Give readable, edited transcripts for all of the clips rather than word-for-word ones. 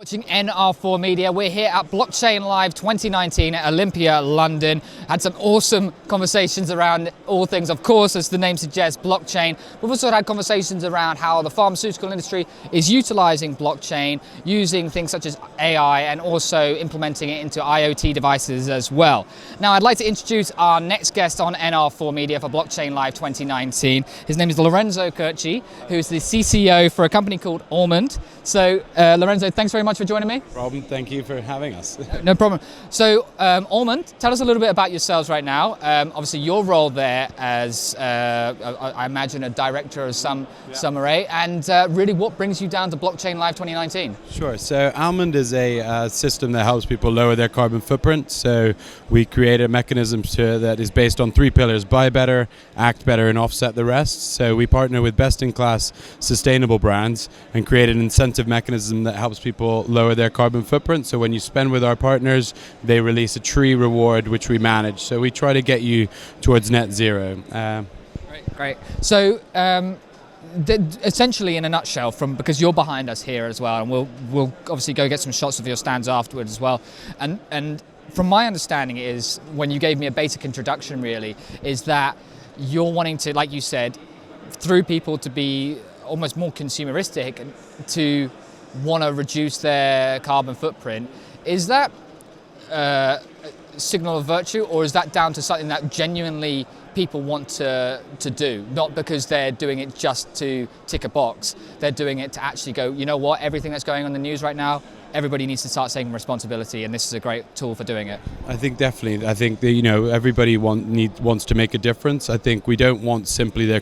Watching NR4 Media. We're here at Blockchain Live 2019 at Olympia, London. Had some awesome conversations around all things, of course, as the name suggests, blockchain. We've also had conversations around how the pharmaceutical industry is utilizing blockchain, using things such as AI, and also implementing it into IoT devices as well. Now, I'd like to introduce our next guest on NR4 Media for Blockchain Live 2019. His name is Lorenzo Curci, who's the CCO for a company called Almond. So, Lorenzo, thanks very much for joining me. Problem. Thank you for having us. No problem. So, Almond, tell us a little bit about yourselves right now. Obviously, your role there as, I imagine, a director of some array, and really what brings you down to Blockchain Live 2019? Sure. So, Almond is a system that helps people lower their carbon footprint. So, we create a mechanism that is based on three pillars: buy better, act better, and offset the rest. So, we partner with best-in-class sustainable brands and create an incentive mechanism that helps people lower their carbon footprint. So when you spend with our partners, they release a tree reward which we manage. So we try to get you towards net zero. Great. So essentially, in a nutshell, because you're behind us here as well, and we'll obviously go get some shots of your stands afterwards as well. And from my understanding is, when you gave me a basic introduction, really, is that you're wanting to, like you said, through people to be almost more consumeristic, to want to reduce their carbon footprint. Is that a signal of virtue, or is that down to something that genuinely people want to do? Not because they're doing it just to tick a box, they're doing it to actually go, you know what, everything that's going on in the news right now, everybody needs to start taking responsibility, and this is a great tool for doing it. I think definitely. I think that, everybody wants to make a difference. I think we don't want simply their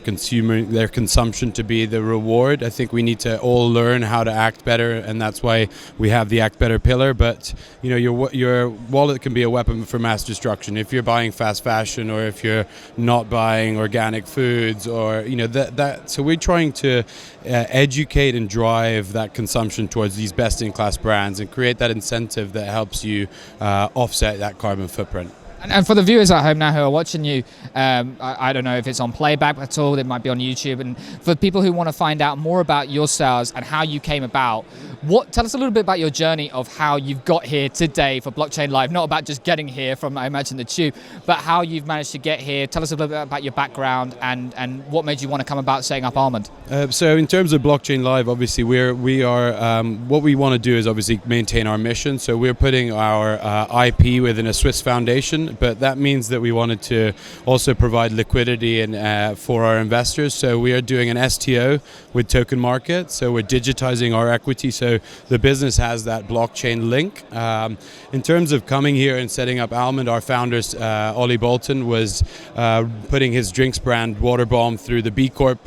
consumption to be the reward. I think we need to all learn how to act better, and that's why we have the act better pillar. But your wallet can be a weapon for mass destruction. If you're buying fast fashion, or if you're not buying organic foods, or so we're trying to educate and drive that consumption towards these best-in-class brands and create that incentive that helps you offset that carbon footprint. And for the viewers at home now who are watching you, I don't know if it's on playback at all, it might be on YouTube, and for people who want to find out more about yourselves and how you came about, tell us a little bit about your journey of how you've got here today for Blockchain Live, not about just getting here from, I imagine, the tube, but how you've managed to get here. Tell us a little bit about your background and what made you want to come about setting up Almond. So in terms of Blockchain Live, obviously we are what we want to do is obviously maintain our mission. So we're putting our IP within a Swiss foundation, but that means that we wanted to also provide liquidity and for our investors. So we are doing an STO with Token Market. So we're digitizing our equity, so the business has that blockchain link. In terms of coming here and setting up Almond, our founder Ollie Bolton was putting his drinks brand Water Bomb through the B Corp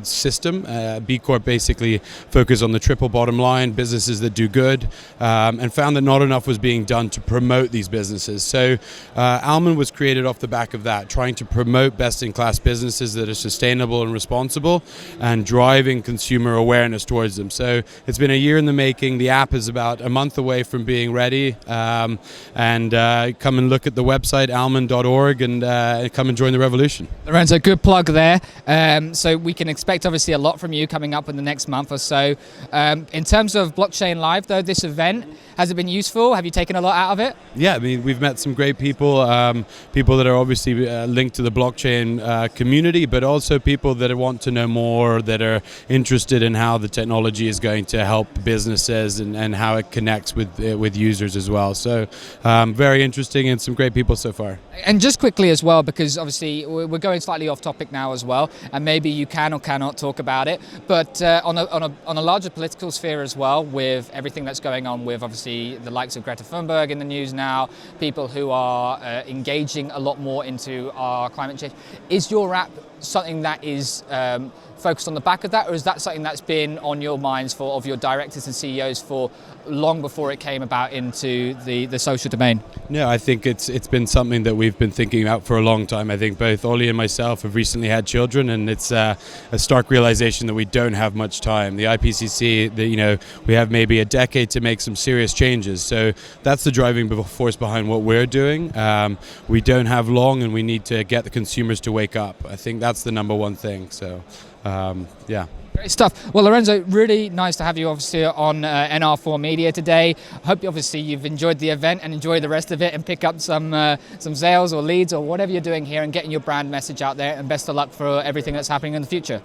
system. B Corp basically focus on the triple bottom line, businesses that do good, and found that not enough was being done to promote these businesses. So Almond was created off the back of that, trying to promote best-in-class businesses that are sustainable and responsible, and driving consumer awareness towards them. So it's been a year in the making. The app is about a month away from being ready, and come and look at the website almond.org and come and join the revolution. Lorenzo, good plug there. So we can expect obviously a lot from you coming up in the next month or so. In terms of Blockchain Live though, this event, has it been useful? Have you taken a lot out of it? Yeah, I mean, we've met some great people, people that are obviously linked to the blockchain community, but also people that want to know more, that are interested in how the technology is going to help businesses and how it connects with users as well. So very interesting, and some great people so far. And just quickly as well, because obviously we're going slightly off topic now as well, and maybe you can or cannot talk about it, but on a larger political sphere as well, with everything that's going on with obviously the likes of Greta Thunberg in the news now, people who are engaging a lot more into our climate change. Is your app something that is focused on the back of that, or is that something that's been on your minds of your directors and CEOs for long before it came about into the social domain? No, I think it's been something that we've been thinking about for a long time. I think both Ollie and myself have recently had children, and it's a stark realization that we don't have much time. The IPCC, we have maybe a decade to make some serious changes. So that's the driving force behind what we're doing. We don't have long, and we need to get the consumers to wake up. I think that's the number one thing. So, yeah. Great stuff. Well, Lorenzo, really nice to have you obviously on NR4 Media today. I hope obviously you've enjoyed the event and enjoy the rest of it and pick up some sales or leads or whatever you're doing here and getting your brand message out there, and best of luck for everything that's happening in the future.